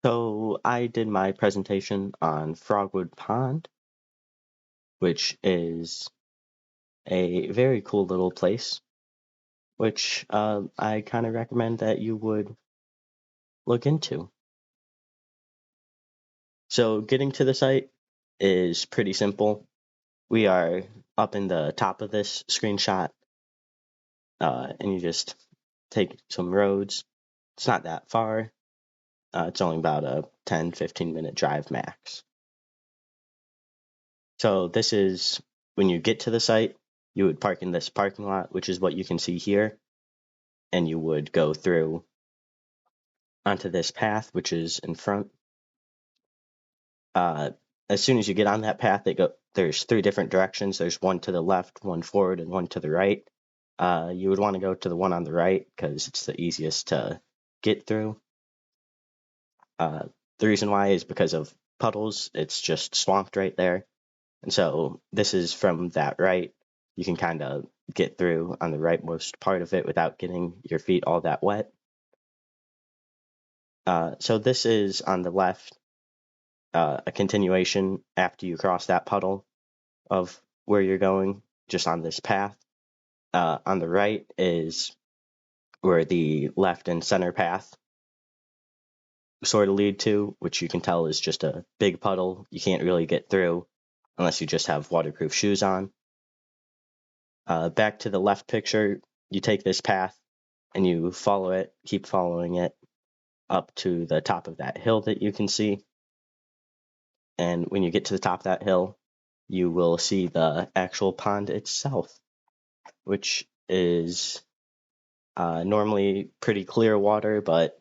So I did my presentation on Frogwood Pond, which is a very cool little place, which I kind of recommend that you would look into. So getting to the site is pretty simple. We are up in the top of this screenshot, and you just take some roads. It's not that far. It's only about a 10-15 minute drive max. So this is when you get to the site, you would park in this parking lot, which is what you can see here, and you would go through onto this path, which is in front. Uh, as soon as you get on that path, there's three different directions. There's one to the left, one forward, and one to the right. You would want to go to the one on the right because it's the easiest to get through. The reason why is because of puddles. It's just swamped right there. And so this is from that right. You can kind of get through on the rightmost part of it without getting your feet all that wet. So this is on the left, a continuation after you cross that puddle of where you're going, just on this path. On the right is where the left and center path sort of lead to, which you can tell is just a big puddle. You can't really get through unless you just have waterproof shoes on. Back to the left picture, you take this path and you follow it, keep following it up to the top of that hill that you can see. And when you get to the top of that hill, you will see the actual pond itself, which is normally pretty clear water, but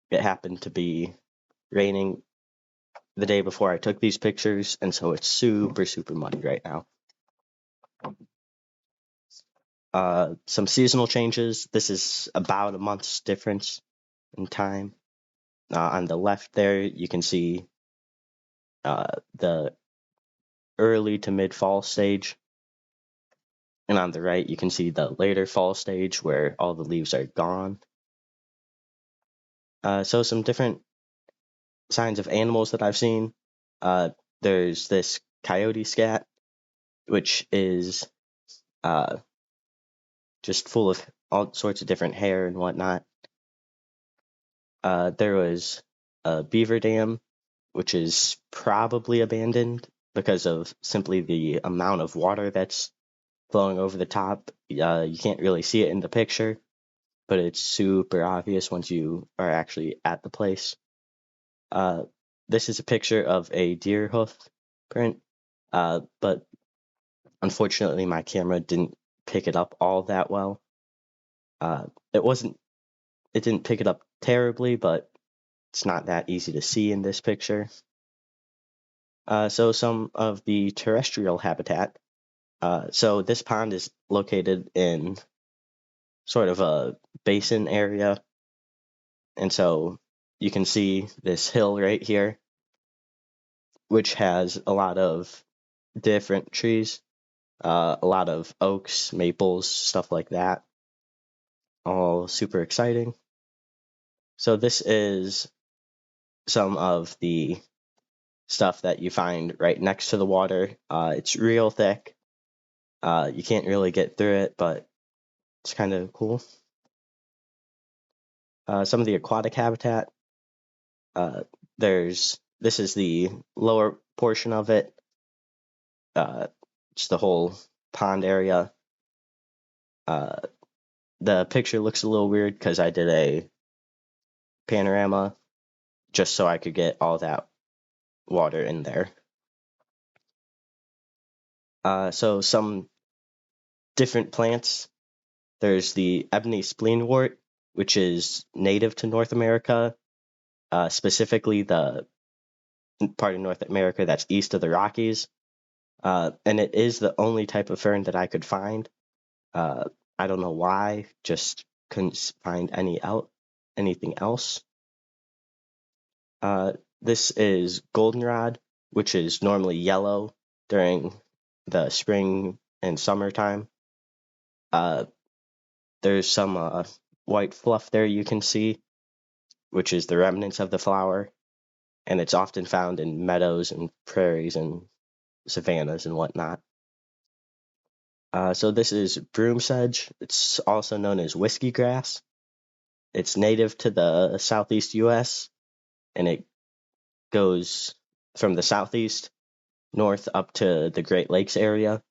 it happened to be raining the day before I took these pictures, and so it's super, super muddy right now. Some seasonal changes. This is about a month's difference in time. On the left there, you can see the early to mid-fall stage. And on the right, you can see the later fall stage where all the leaves are gone. So some different signs of animals that I've seen. There's this coyote scat, which is just full of all sorts of different hair and whatnot. There was a beaver dam, which is probably abandoned because of simply the amount of water that's flowing over the top. You can't really see it in the picture, but it's super obvious once you are actually at the place. This is a picture of a deer hoof print, but unfortunately my camera didn't pick it up all that well. It didn't pick it up terribly, but it's not that easy to see in this picture. So some of the terrestrial habitat. So this pond is located in sort of a basin area. And so you can see this hill right here, which has a lot of different trees, a lot of oaks, maples, stuff like that. All super exciting. So this is some of the stuff that you find right next to the water. It's real thick. You can't really get through it, but it's kind of cool. Some of the aquatic habitat. This is the lower portion of it. It's the whole pond area. The picture looks a little weird because I did a panorama just so I could get all that water in there. So some different plants. There's the ebony spleenwort, which is native to North America, specifically the part of North America that's east of the Rockies. And it is the only type of fern that I could find. I don't know why, just couldn't find anything else. This is goldenrod, which is normally yellow during the spring and summertime. There's some white fluff there you can see. which is the remnants of the flower, and it's often found in meadows and prairies and savannas and whatnot. So this is broom sedge. It's also known as whiskey grass. It's native to the southeast U.S., and it goes from the southeast north up to the Great Lakes area.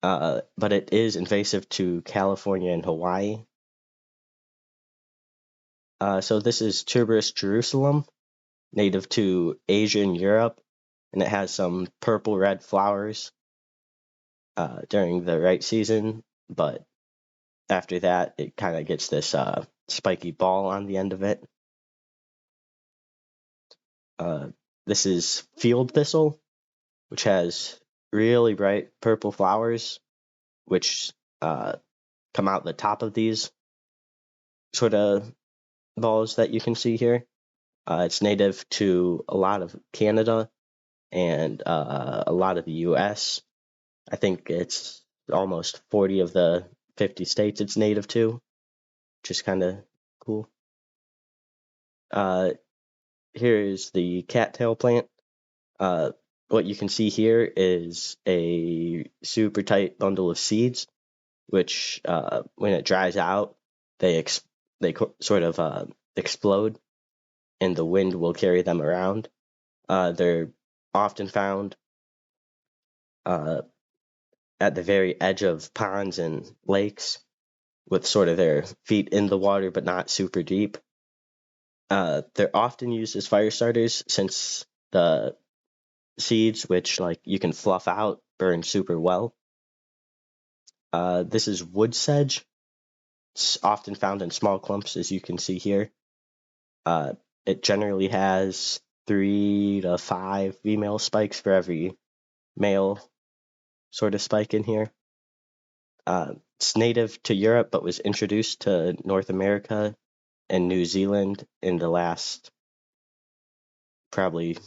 But it is invasive to California and Hawaii. So this is tuberous Jerusalem, native to Asia and Europe, and it has some purple-red flowers during the right season, but after that, it kind of gets this spiky ball on the end of it. This is field thistle, which has really bright purple flowers, which come out the top of these sort of balls that you can see here. It's native to a lot of Canada and a lot of the U.S. I think it's almost 40 of the 50 states it's native to, which is kind of cool. Here's the cattail plant. What you can see here is a super tight bundle of seeds, which when it dries out, they sort of explode, and the wind will carry them around. They're often found at the very edge of ponds and lakes, with sort of their feet in the water but not super deep. They're often used as fire starters since the seeds, which like you can fluff out, burn super well. This is wood sedge. It's often found in small clumps, as you can see here. It generally has 3 to 5 female spikes for every male sort of spike in here. It's native to Europe, but was introduced to North America and New Zealand in the last probably